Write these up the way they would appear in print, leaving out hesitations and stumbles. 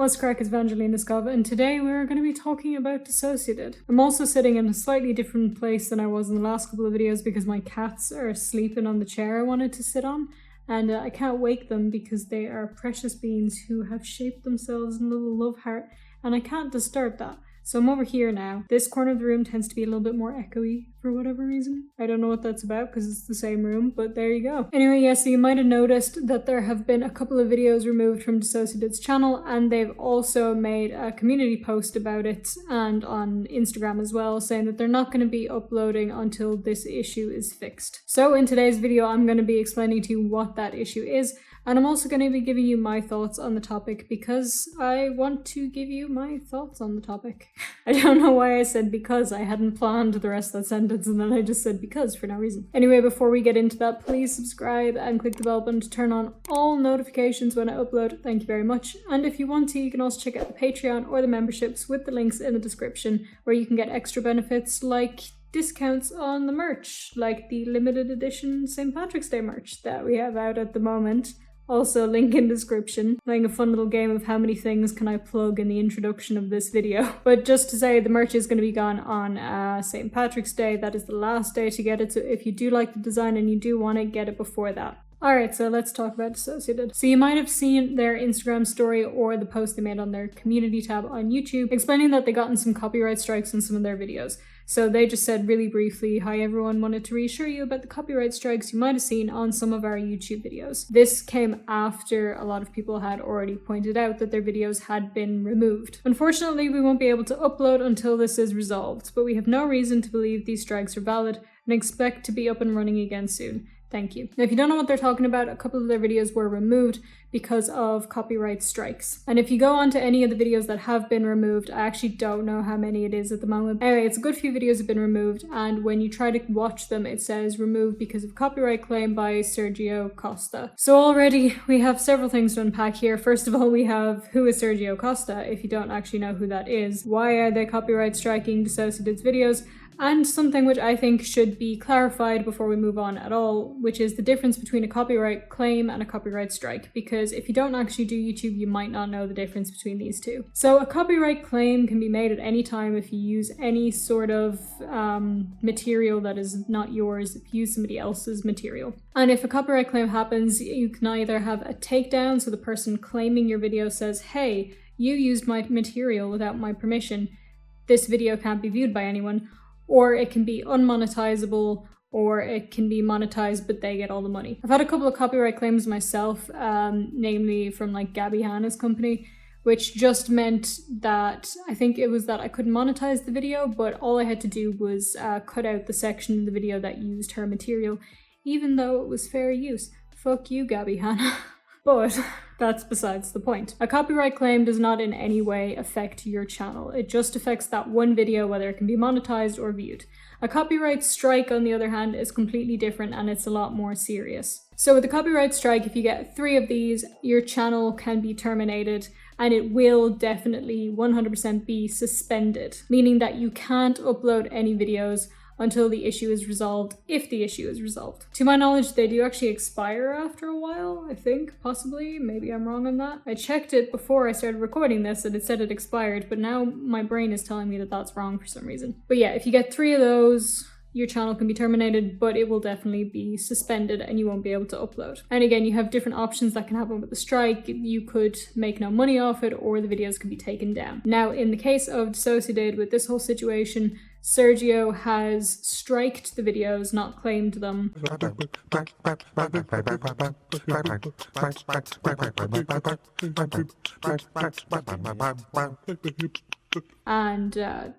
What's crack is VangelinaSkov, and today we're going to be talking about DissociaDID. I'm also sitting in a slightly different place than I was in the last couple of videos because my cats are sleeping on the chair I wanted to sit on, and I can't wake them because they are precious beings who have shaped themselves in a little love heart, and I can't disturb that. So I'm over here now. This corner of the room tends to be a little bit more echoey for whatever reason. I don't know what that's about because it's the same room, but there you go. Anyway, yeah, so you might have noticed that there have been a couple of videos removed from DissociaDID's channel, and they've also made a community post about it and on Instagram as well, saying that they're not going to be uploading until this issue is fixed. So in today's video, I'm going to be explaining to you what that issue is, and I'm also going to be giving you my thoughts on the topic because I want to give you my thoughts on the topic. I don't know why I said because. I hadn't planned the rest of that sentence and then I just said because for no reason. Anyway, before we get into that, please subscribe and click the bell button to turn on all notifications when I upload. Thank you very much. And if you want to, you can also check out the Patreon or the memberships with the links in the description, where you can get extra benefits like discounts on the merch, like the limited edition St. Patrick's Day merch that we have out at the moment. Also, link in description. Playing a fun little game of how many things can I plug in the introduction of this video. But just to say, the merch is going to be gone on St. Patrick's Day. That is the last day to get it, so if you do like the design and you do want it, get it before that. Alright, so let's talk about DissociaDID. So you might have seen their Instagram story or the post they made on their community tab on YouTube explaining that they gotten some copyright strikes on some of their videos. So they just said really briefly, "Hi everyone, wanted to reassure you about the copyright strikes you might have seen on some of our YouTube videos." This came after a lot of people had already pointed out that their videos had been removed. "Unfortunately, we won't be able to upload until this is resolved, but we have no reason to believe these strikes are valid and expect to be up and running again soon. Thank you." Now, if you don't know what they're talking about, a couple of their videos were removed because of copyright strikes. And if you go on to any of the videos that have been removed, I actually don't know how many it is at the moment. Anyway, it's a good few videos have been removed, and when you try to watch them, it says removed because of copyright claim by Sergio Costa. So already we have several things to unpack here. First of all, we have who is Sergio Costa, if you don't actually know who that is. Why are they copyright striking DissociaDID's videos? And something which I think should be clarified before we move on at all, which is the difference between a copyright claim and a copyright strike, because if you don't actually do YouTube, you might not know the difference between these two. So a copyright claim can be made at any time if you use any sort of material that is not yours, if you use somebody else's material. And if a copyright claim happens, you can either have a takedown, so the person claiming your video says, "Hey, you used my material without my permission. This video can't be viewed by anyone." Or it can be unmonetizable, or it can be monetized but they get all the money. I've had a couple of copyright claims myself, namely from like Gabby Hanna's company, which just meant that I think it was that I couldn't monetize the video, but all I had to do was cut out the section in the video that used her material, even though it was fair use. Fuck you, Gabby Hanna. But that's besides the point. A copyright claim does not in any way affect your channel. It just affects that one video, whether it can be monetized or viewed. A copyright strike, on the other hand, is completely different and it's a lot more serious. So with a copyright strike, if you get 3 of these, your channel can be terminated, and it will definitely 100% be suspended, meaning that you can't upload any videos until the issue is resolved, if the issue is resolved. To my knowledge, they do actually expire after a while, I think, possibly. Maybe I'm wrong on that. I checked it before I started recording this and it said it expired, but now my brain is telling me that that's wrong for some reason. But yeah, if you get 3 of those, your channel can be terminated, but it will definitely be suspended and you won't be able to upload. And again, you have different options that can happen with the strike. You could make no money off it, or the videos could be taken down. Now, in the case of DissociaDID, with this whole situation, Sergio has striked the videos, not claimed them. And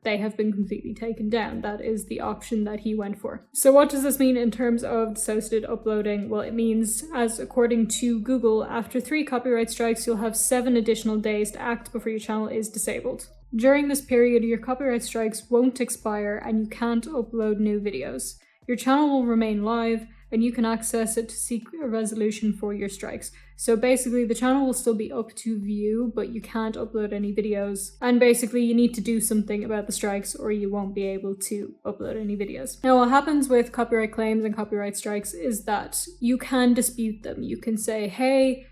they have been completely taken down. That is the option that he went for. So what does this mean in terms of DissociaDID uploading? Well, it means, as according to Google, after 3 copyright strikes, you'll have 7 additional days to act before your channel is disabled. During this period, your copyright strikes won't expire and you can't upload new videos. Your channel will remain live and you can access it to seek a resolution for your strikes. So basically the channel will still be up to view, but you can't upload any videos. And basically you need to do something about the strikes or you won't be able to upload any videos. Now what happens with copyright claims and copyright strikes is that you can dispute them. You can say, hey,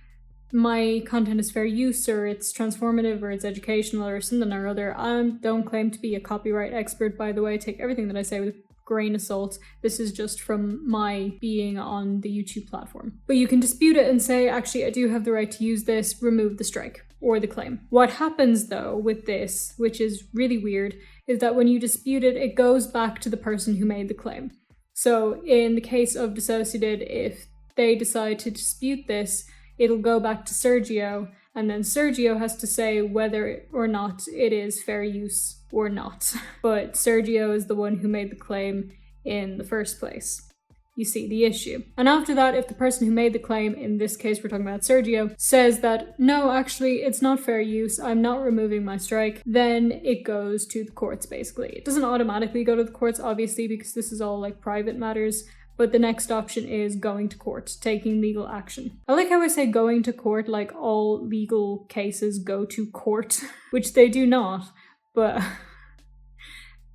my content is fair use or it's transformative or it's educational or something or other. I don't claim to be a copyright expert, by the way. Take everything that I say with a grain of salt. This is just from my being on the YouTube platform. But you can dispute it and say, actually, I do have the right to use this, remove the strike or the claim. What happens though with this, which is really weird, is that when you dispute it, it goes back to the person who made the claim. So in the case of DissociaDID, if they decide to dispute this, it'll go back to Sergio, and then Sergio has to say whether or not it is fair use or not. But Sergio is the one who made the claim in the first place. You see the issue. And after that, if the person who made the claim, in this case we're talking about Sergio, says that, no, actually, it's not fair use, I'm not removing my strike, then it goes to the courts, basically. It doesn't automatically go to the courts, obviously, because this is all like private matters, but the next option is going to court, taking legal action. I like how I say going to court like all legal cases go to court, which they do not, but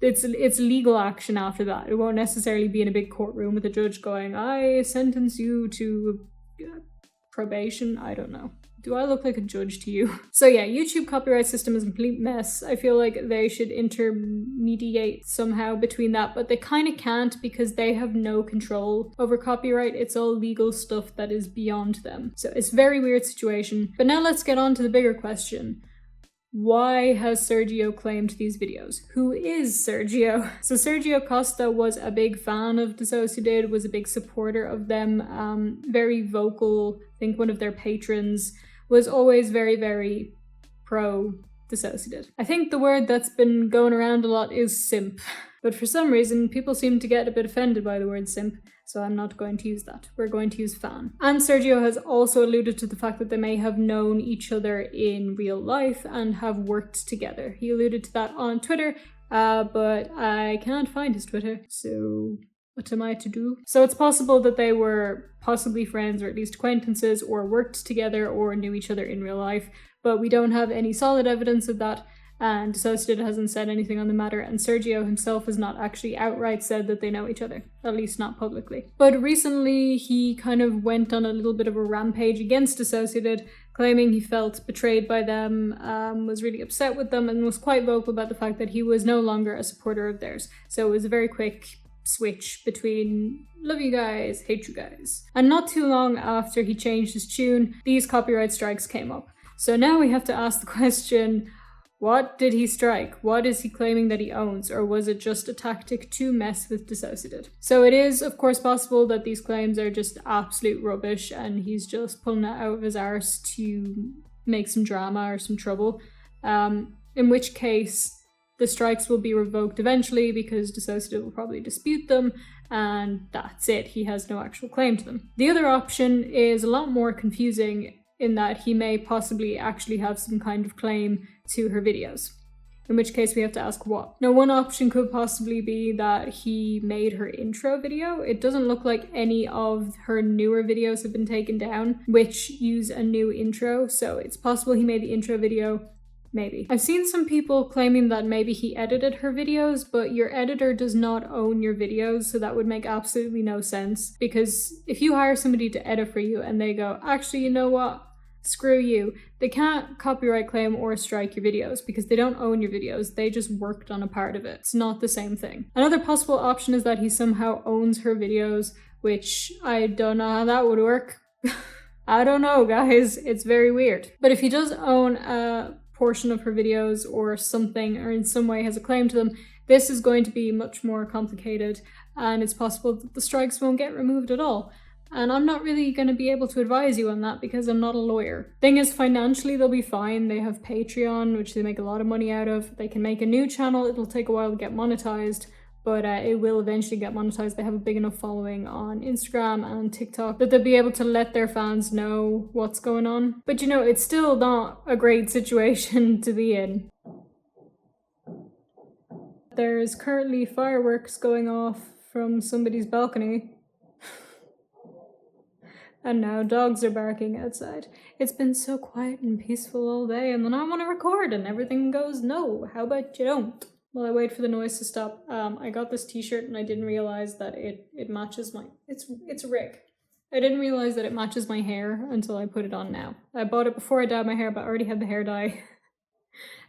it's legal action after that. It won't necessarily be in a big courtroom with a judge going, I sentence you to probation. I don't know. Do I look like a judge to you? So yeah, YouTube copyright system is a complete mess. I feel like they should intermediate somehow between that, but they kind of can't because they have no control over copyright. It's all legal stuff that is beyond them. So it's a very weird situation. But now let's get on to the bigger question. Why has Sergio claimed these videos? Who is Sergio? So Sergio Costa was a big fan of DissociaDID, was a big supporter of them, very vocal. I think one of their patrons was always very, very pro DissociaDID. I think the word that's been going around a lot is simp, but for some reason people seem to get a bit offended by the word simp, so I'm not going to use that. We're going to use fan. And Sergio has also alluded to the fact that they may have known each other in real life and have worked together. He alluded to that on Twitter, but I can't find his Twitter, so what am I to do? So it's possible that they were possibly friends or at least acquaintances or worked together or knew each other in real life, but we don't have any solid evidence of that, and DissociaDID hasn't said anything on the matter, and Sergio himself has not actually outright said that they know each other, at least not publicly. But recently he kind of went on a little bit of a rampage against DissociaDID, claiming he felt betrayed by them, was really upset with them, and was quite vocal about the fact that he was no longer a supporter of theirs. So it was a very quick switch between love you guys, hate you guys. And not too long after he changed his tune, these copyright strikes came up. So now we have to ask the question, what did he strike? What is he claiming that he owns? Or was it just a tactic to mess with DissociaDID? So it is, of course, possible that these claims are just absolute rubbish and he's just pulling it out of his arse to make some drama or some trouble. In which case, the strikes will be revoked eventually because DissociaDID will probably dispute them, and that's it. He has no actual claim to them. The other option is a lot more confusing in that he may possibly actually have some kind of claim to her videos, in which case we have to ask what. Now, one option could possibly be that he made her intro video. It doesn't look like any of her newer videos have been taken down, which use a new intro, so it's possible he made the intro video. Maybe. I've seen some people claiming that maybe he edited her videos, but your editor does not own your videos, so that would make absolutely no sense. Because if you hire somebody to edit for you and they go, actually, you know what? Screw you. They can't copyright claim or strike your videos because they don't own your videos. They just worked on a part of it. It's not the same thing. Another possible option is that he somehow owns her videos, which I don't know how that would work. I don't know, guys. It's very weird. But if he does own a portion of her videos or something, or in some way has a claim to them, this is going to be much more complicated, and it's possible that the strikes won't get removed at all. And I'm not really going to be able to advise you on that because I'm not a lawyer. Thing is, financially they'll be fine. They have Patreon, which they make a lot of money out of. They can make a new channel. It'll take a while to get monetized, but it will eventually get monetized. They have a big enough following on Instagram and TikTok that they'll be able to let their fans know what's going on. But you know, it's still not a great situation to be in. There's currently fireworks going off from somebody's balcony. And now dogs are barking outside. It's been so quiet and peaceful all day, and then I want to record and everything goes, no, how about you don't? While I wait for the noise to stop, I got this t-shirt and I didn't realize that it matches my, it's a rig. I didn't realize that it matches my hair until I put it on now. I bought it before I dyed my hair, but I already had the hair dye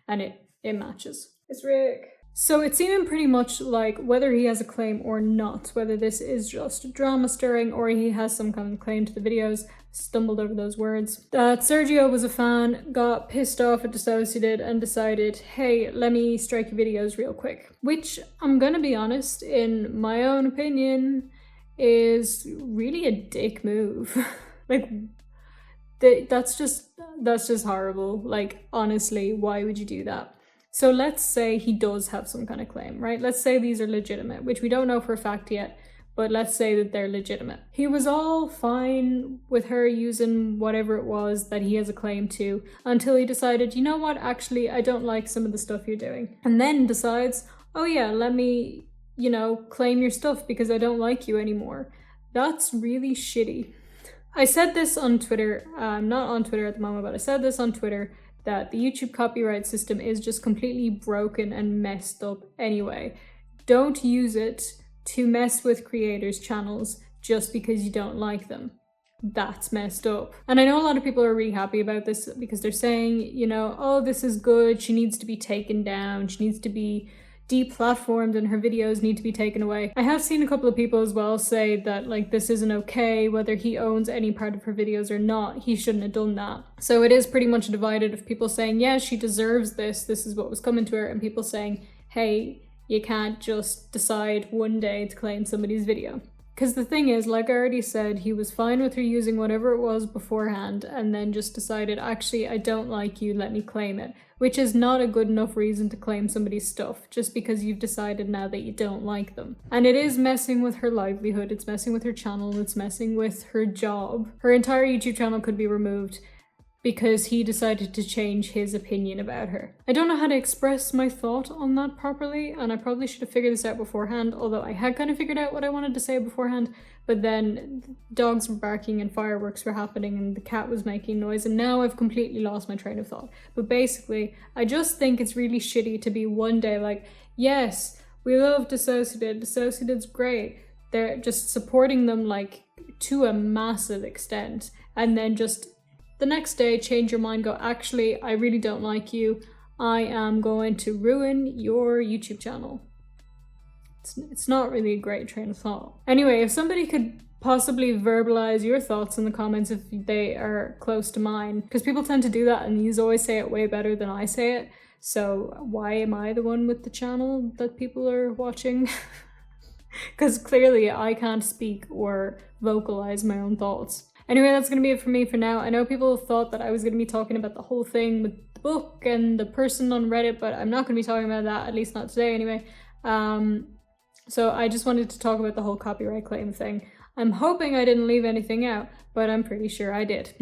and it matches. It's Rick. So it's seeming pretty much like whether he has a claim or not, whether this is just drama stirring or he has some kind of claim to the videos, stumbled over those words. That Sergio was a fan, got pissed off at DissociaDID and decided, hey, let me strike your videos real quick. Which, I'm gonna be honest, in my own opinion, is really a dick move. Like, that's just horrible. Like, honestly, why would you do that? So let's say he does have some kind of claim, right? Let's say these are legitimate, which we don't know for a fact yet, but let's say that they're legitimate. He was all fine with her using whatever it was that he has a claim to until he decided, you know what, actually, I don't like some of the stuff you're doing. And then decides, oh yeah, let me, you know, claim your stuff because I don't like you anymore. That's really shitty. I said this on Twitter, I'm not on Twitter at the moment, but I said this on Twitter, that the YouTube copyright system is just completely broken and messed up anyway. Don't use it to mess with creators' channels just because you don't like them. That's messed up. And I know a lot of people are really happy about this because they're saying, you know, oh, this is good, she needs to be taken down, she needs to be deplatformed and her videos need to be taken away. I have seen a couple of people as well say that like this isn't okay, whether he owns any part of her videos or not, he shouldn't have done that. So it is pretty much divided of people saying, yeah, she deserves this is what was coming to her, and people saying, hey, you can't just decide one day to claim somebody's video. Because the thing is, like I already said, he was fine with her using whatever it was beforehand and then just decided, actually, I don't like you, let me claim it. Which is not a good enough reason to claim somebody's stuff, just because you've decided now that you don't like them. And it is messing with her livelihood, it's messing with her channel, it's messing with her job. Her entire YouTube channel could be removed because he decided to change his opinion about her. I don't know how to express my thought on that properly, and I probably should have figured this out beforehand, although I had kind of figured out what I wanted to say beforehand, but then dogs were barking and fireworks were happening and the cat was making noise, and now I've completely lost my train of thought. But basically, I just think it's really shitty to be one day like, yes, we love DissociaDID, DissociaDID's great. They're just supporting them like to a massive extent, and then just the next day change your mind, go, actually, I really don't like you. I am going to ruin your YouTube channel. It's not really a great train of thought. Anyway, if somebody could possibly verbalize your thoughts in the comments if they are close to mine, because people tend to do that and you always say it way better than I say it. So why am I the one with the channel that people are watching? Because clearly I can't speak or vocalize my own thoughts. Anyway, that's going to be it for me for now. I know people thought that I was going to be talking about the whole thing with the book and the person on Reddit, but I'm not going to be talking about that, at least not today anyway. So I just wanted to talk about the whole copyright claim thing. I'm hoping I didn't leave anything out, but I'm pretty sure I did.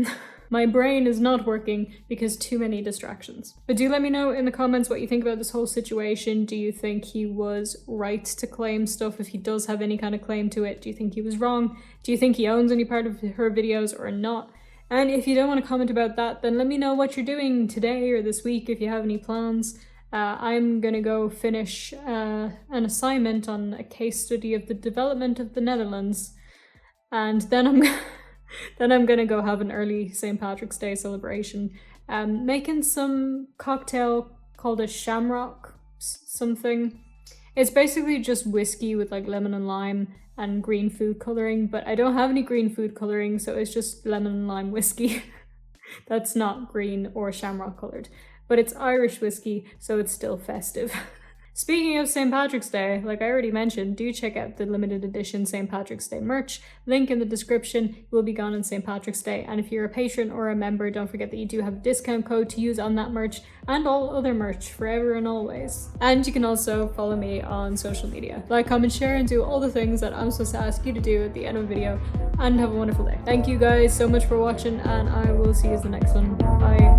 My brain is not working because too many distractions. But do let me know in the comments what you think about this whole situation. Do you think he was right to claim stuff if he does have any kind of claim to it? Do you think he was wrong? Do you think he owns any part of her videos or not? And if you don't want to comment about that, then let me know what you're doing today or this week if you have any plans. I'm gonna go finish an assignment on a case study of the development of the Netherlands. And then I'm gonna go have an early St. Patrick's Day celebration. Making some cocktail called a shamrock something. It's basically just whiskey with like lemon and lime and green food coloring, but I don't have any green food coloring, so it's just lemon and lime whiskey. That's not green or shamrock colored, but it's Irish whiskey, so it's still festive. Speaking of St. Patrick's Day, like I already mentioned, do check out the limited edition St. Patrick's Day merch. Link in the description. It will be gone on St. Patrick's Day. And if you're a patron or a member, don't forget that you do have a discount code to use on that merch and all other merch forever and always. And you can also follow me on social media. Like, comment, share, and do all the things that I'm supposed to ask you to do at the end of a video. And have a wonderful day. Thank you guys so much for watching, and I will see you in the next one. Bye.